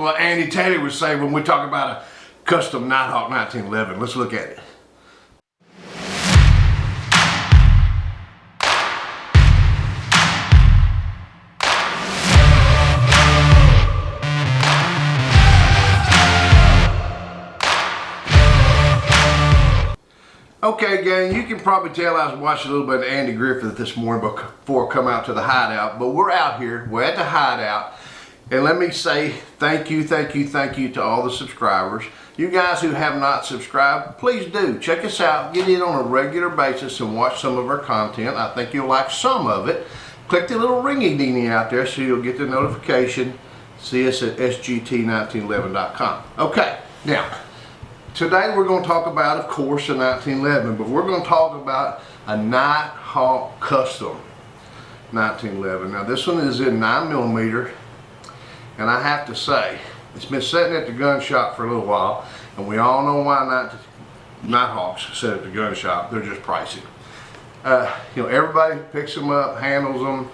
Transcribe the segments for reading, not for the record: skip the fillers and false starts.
what Andy Taylor would say when we talk about a custom NightHawk 1911. Let's look at it. Okay, gang, you can probably tell I was watching a little bit of Andy Griffith this morning before I come out to the hideout, but we're out here, we're at the hideout, and let me say thank you to all the subscribers. You guys who have not subscribed, please do. Check us out, get in on a regular basis and watch some of our content. I think you'll like some of it. Click the little ringy-dingy out there so you'll get the notification. See us at sgt1911.com. Okay, now, today we're going to talk about, of course, a 1911, but we're going to talk about a NightHawk Custom 1911. Now this one is in 9mm, and I have to say, it's been sitting at the gun shop for a little while, and we all know why NightHawks sit at the gun shop. They're just pricey. You know, everybody picks them up, handles them.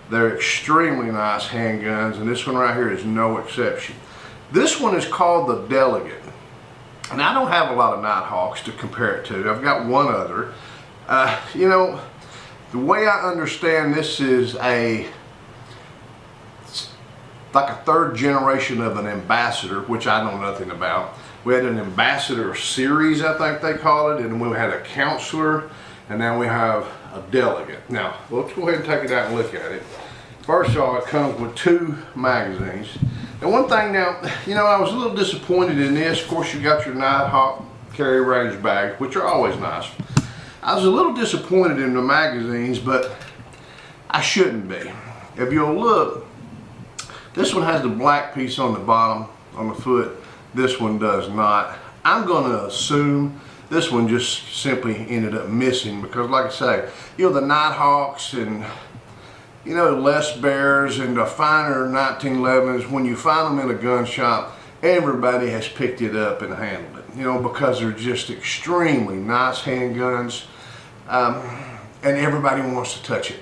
They're extremely nice handguns, and this one right here is no exception. This one is called the Delegate. And I don't have a lot of NightHawks to compare it to. I've got one other. You know, the way I understand this is like a third generation of an Ambassador, which I know nothing about. We had an Ambassador series, I think they call it, and we had a Counselor, and now we have a Delegate. Now, let's go ahead and take it out and look at it. First of all, it comes with 2 magazines. And one thing now, you know, I was a little disappointed in this. Of course, you got your NightHawk carry range bags, which are always nice. I was a little disappointed in the magazines, but I shouldn't be. If you'll look, this one has the black piece on the bottom, on the foot. This one does not. I'm going to assume this one just simply ended up missing because, like I say, you know, the NightHawks and you know, Les Bears and the finer 1911s, when you find them in a gun shop, everybody has picked it up and handled it, you know, because they're just extremely nice handguns, and everybody wants to touch it.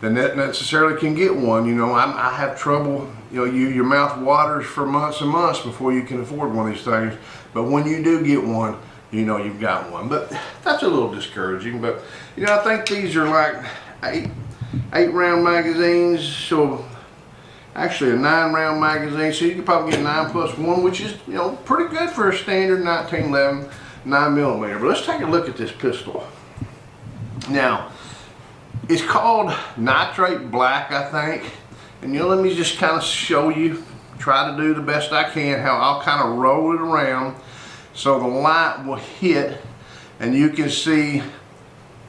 They not necessarily can get one, you know. I have trouble, you know, your mouth waters for months and months before you can afford one of these things, but when you do get one, you know you've got one. But that's a little discouraging, but, you know, I think these are like 8-round magazines, so actually a 9-round magazine, so you can probably get 9+1, which is, you know, pretty good for a standard 1911 9mm. But let's take a look at this pistol. Now, it's called Nitrate Black, I think, and you know, let me just kind of show you, try to do the best I can, how I'll kind of roll it around so the light will hit and you can see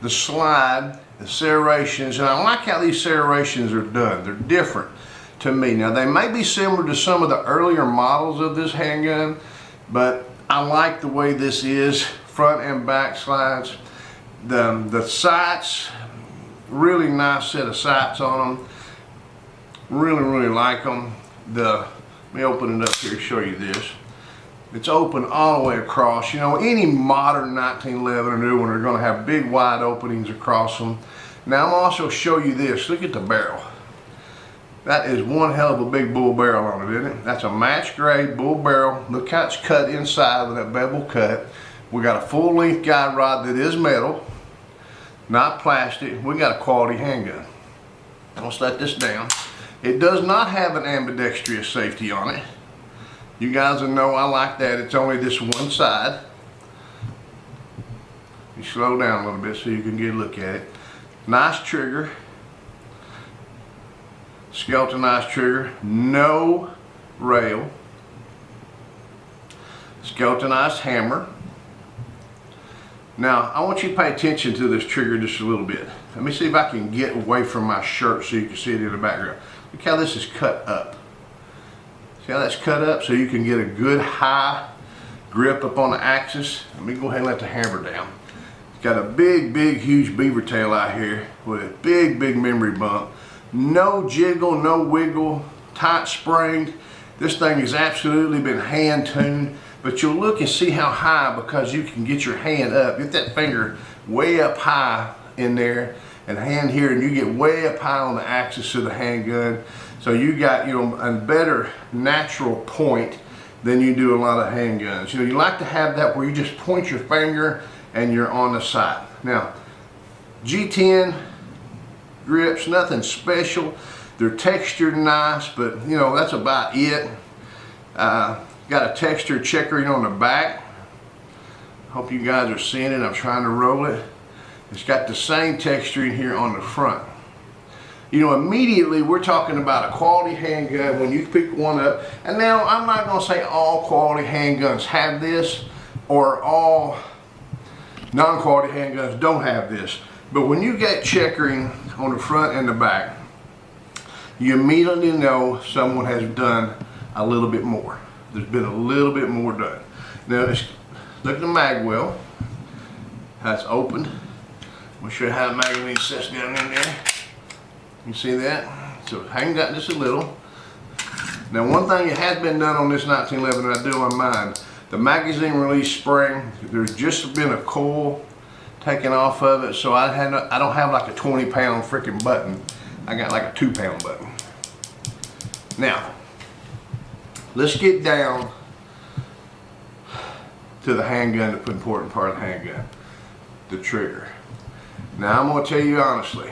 the slide, the serrations, and I like how these serrations are done. They're different to me. Now, they may be similar to some of the earlier models of this handgun, but I like the way this is, front and back slides. The sights, really nice set of sights on them. Really like them. Let me open it up here to show you this. It's open all the way across. You know, any modern 1911 or new one are going to have big wide openings across them. Now I'm also show you this. Look at the barrel. That is one hell of a big bull barrel on it, isn't it? That's a match grade bull barrel. Look how it's cut inside with that bevel cut. We got a full length guide rod that is metal, not plastic. We got a quality handgun. Let's let this down. It does not have an ambidextrous safety on it. You guys will know I like that. It's only this one side. You slow down a little bit so you can get a look at it. Nice trigger. Skeletonized trigger. No rail. Skeletonized hammer. Now, I want you to pay attention to this trigger just a little bit. Let me see if I can get away from my shirt so you can see it in the background. Look how this is cut up. See how that's cut up so you can get a good high grip up on the axis. Let me go ahead and let the hammer down. It's got a big huge beaver tail out here with a big memory bump. No jiggle, no wiggle, tight springed. This thing has absolutely been hand tuned, but you'll look and see how high, because you can get your hand up, get that finger way up high in there and hand here, and you get way up high on the axis of the handgun. So you got, you know, a better natural point than you do a lot of handguns. You know, you like to have that where you just point your finger and you're on the sight. Now, G10 grips, nothing special. They're textured nice, but you know, that's about it. Got a texture checkering on the back. Hope you guys are seeing it. I'm trying to roll it. It's got the same texturing here on the front. You know, immediately we're talking about a quality handgun when you pick one up. And now I'm not going to say all quality handguns have this, or all non-quality handguns don't have this. But when you get checkering on the front and the back, you immediately know someone has done a little bit more. There's been a little bit more done. Now, look at the mag well. How it's opened. We'll show you how the magazine sits down in there. You see that? So it hangs out just a little. Now, one thing that has been done on this 1911 that I do on mine, the magazine release spring, there's just been a coil taken off of it, so I don't have like a 20-pound freaking button. I got like a 2-pound button. Now, let's get down to the handgun, the important part of the handgun, the trigger. Now, I'm going to tell you honestly,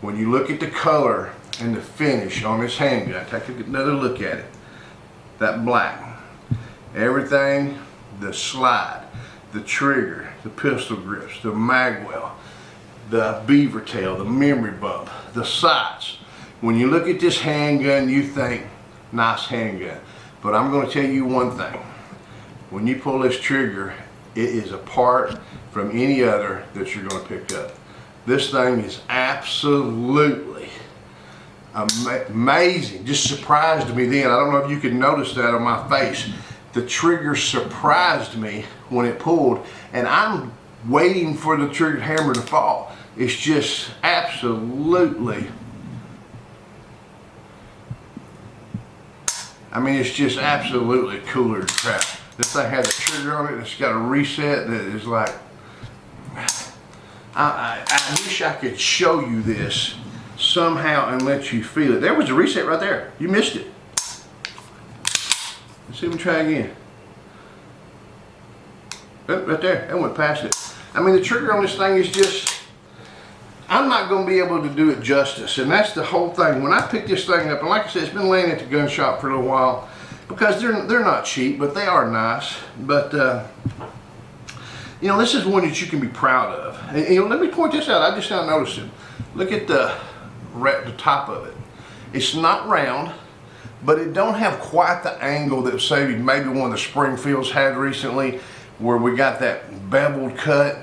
when you look at the color and the finish on this handgun, take another look at it. That black, everything, the slide, the trigger, the pistol grips, the mag well, the beaver tail, the memory bump, the sights. When you look at this handgun, you think, nice handgun. But I'm going to tell you one thing. When you pull this trigger, it is apart from any other that you're going to pick up. This thing is absolutely amazing. Just surprised me then. I don't know if you could notice that on my face. The trigger surprised me when it pulled, and I'm waiting for the trigger hammer to fall. It's just absolutely, I mean, it's just absolutely cooler than crap. This thing has a trigger on it. It's got a reset that is like, I wish I could show you this somehow and let you feel it. There was a reset right there. You missed it. Let's see if we try again. Oh, right there. That went past it. I mean, the trigger on this thing is just, I'm not going to be able to do it justice. And that's the whole thing. When I picked this thing up, and like I said, it's been laying at the gun shop for a little while, because they're not cheap, but they are nice. But you know, this is one that you can be proud of. And, you know, let me point this out. I just now noticed it. Look at the top of it. It's not round, but it don't have quite the angle that say maybe one of the Springfields had recently, where we got that beveled cut.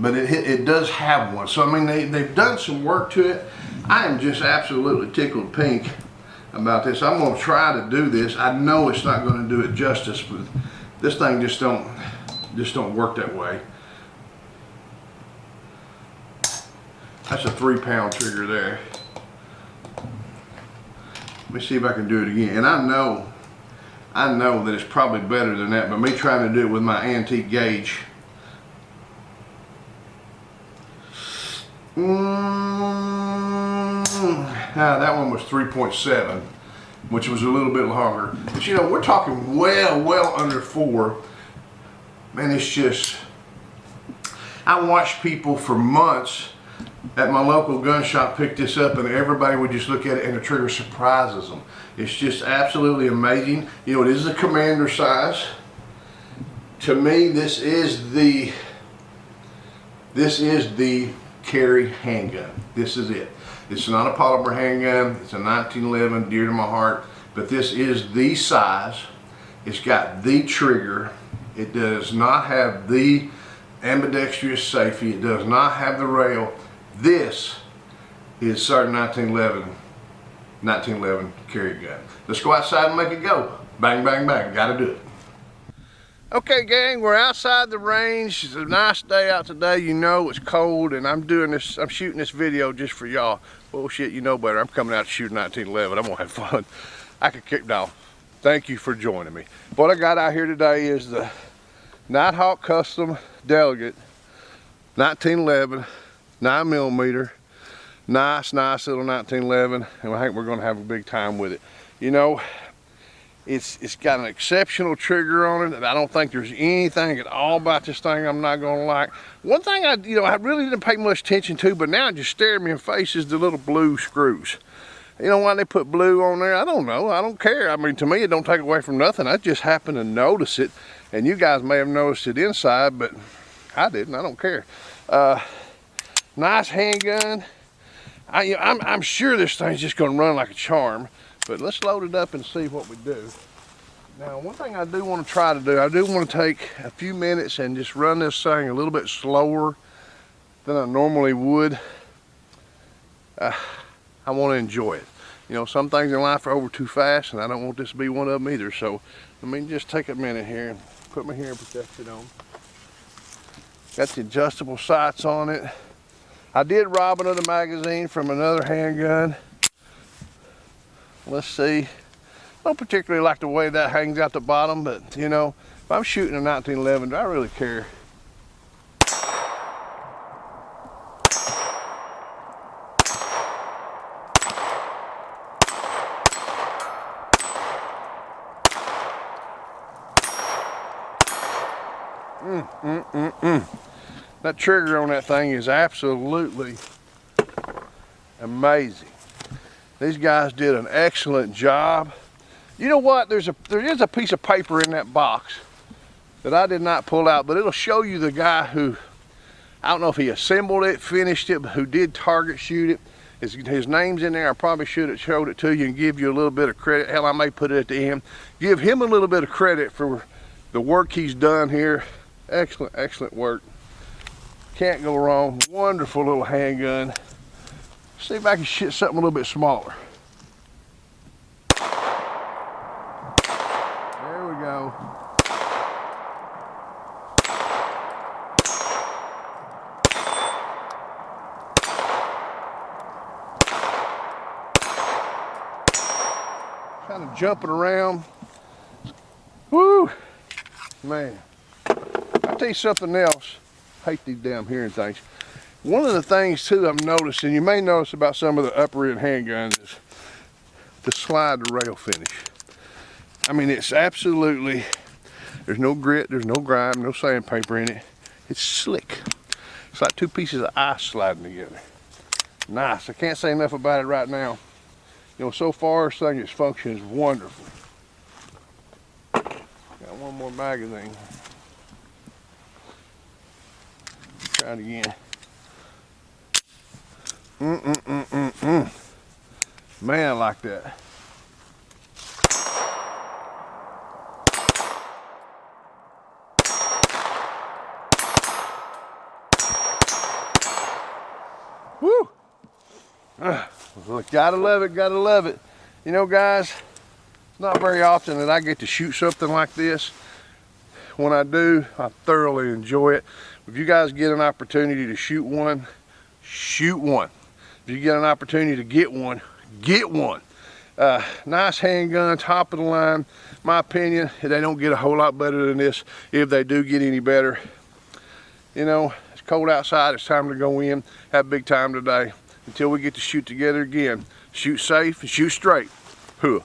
But it does have one. So I mean, they've done some work to it. I am just absolutely tickled pink about this. I'm going to try to do this. I know it's not going to do it justice, but this thing just don't work that way. That's a 3-pound trigger there. Let me see if I can do it again. And I know that it's probably better than that, but me trying to do it with my antique gauge. That one was 3.7, which was a little bit longer. But you know, we're talking well under 4. Man, it's just, I watched people for months at my local gun shop pick this up, and everybody would just look at it and the trigger surprises them. It's just absolutely amazing. You know, it is a commander size. To me, this is the carry handgun. This is it. It's not a polymer handgun. It's a 1911, dear to my heart, but this is the size. It's got the trigger. It does not have the ambidextrous safety. It does not have the rail. This is Sarge 1911 carry gun. Let's go outside and make it go. Bang, bang, bang. Gotta do it. Okay, gang, we're outside the range. It's a nice day out today. You know it's cold, and I'm shooting this video just for y'all. Bullshit, you know better. I'm coming out to shoot 1911. I'm gonna have fun. I could kick down. Thank you for joining me. What I got out here today is the NightHawk Custom Delegate 1911 9mm Nice little 1911, and I think we're gonna have a big time with it. You know, it's got an exceptional trigger on it, and I don't think there's anything at all about this thing I'm not gonna like. One thing I really didn't pay much attention to, but now it just stared me in the face, is the little blue screws. You know why they put blue on there? I don't know. I don't care. I mean, to me, it don't take away from nothing. I just happened to notice it, and you guys may have noticed it inside, but I didn't. I don't care. Nice handgun. I'm sure this thing's just going to run like a charm, but let's load it up and see what we do. Now, one thing I do want to try to do, I do want to take a few minutes and just run this thing a little bit slower than I normally would. I want to enjoy it. You know, some things in life are over too fast, and I don't want this to be one of them either. So let me just take a minute here and put my hearing protector on. Got the adjustable sights on it. I did rob another magazine from another handgun. Let's see. I don't particularly like the way that hangs out the bottom, but you know, if I'm shooting a 1911, do I really care? That trigger on that thing is absolutely amazing. These guys did an excellent job. You know what? There is a piece of paper in that box that I did not pull out, but it'll show you the guy who, I don't know if he assembled it, finished it, but who did target shoot it. His name's in there. I probably should have showed it to you and give you a little bit of credit. Hell, I may put it at the end. Give him a little bit of credit for the work he's done here. Excellent work. Can't go wrong. Wonderful little handgun. See if I can shoot something a little bit smaller. There we go. Kind of jumping around. Woo! Man. I'll tell you something else. I hate these damn hearing things. One of the things too I've noticed, and you may notice about some of the upper end handguns, is the slide to rail finish. I mean, it's absolutely, there's no grit, there's no grime, no sandpaper in it. It's slick. It's like two pieces of ice sliding together. Nice. I can't say enough about it right now. You know, so far this thing, its function is wonderful. Got one more magazine. Try it again. Man, I like that. Woo! Look, gotta love it, gotta love it. You know, guys, it's not very often that I get to shoot something like this. When I do, I thoroughly enjoy it. If you guys get an opportunity to shoot one, shoot one. If you get an opportunity to get one, get one. Nice handgun, top of the line. My opinion, they don't get a whole lot better than this, if they do get any better. You know, it's cold outside, it's time to go in. Have a big time today. Until we get to shoot together again, shoot safe and shoot straight. HOOAH.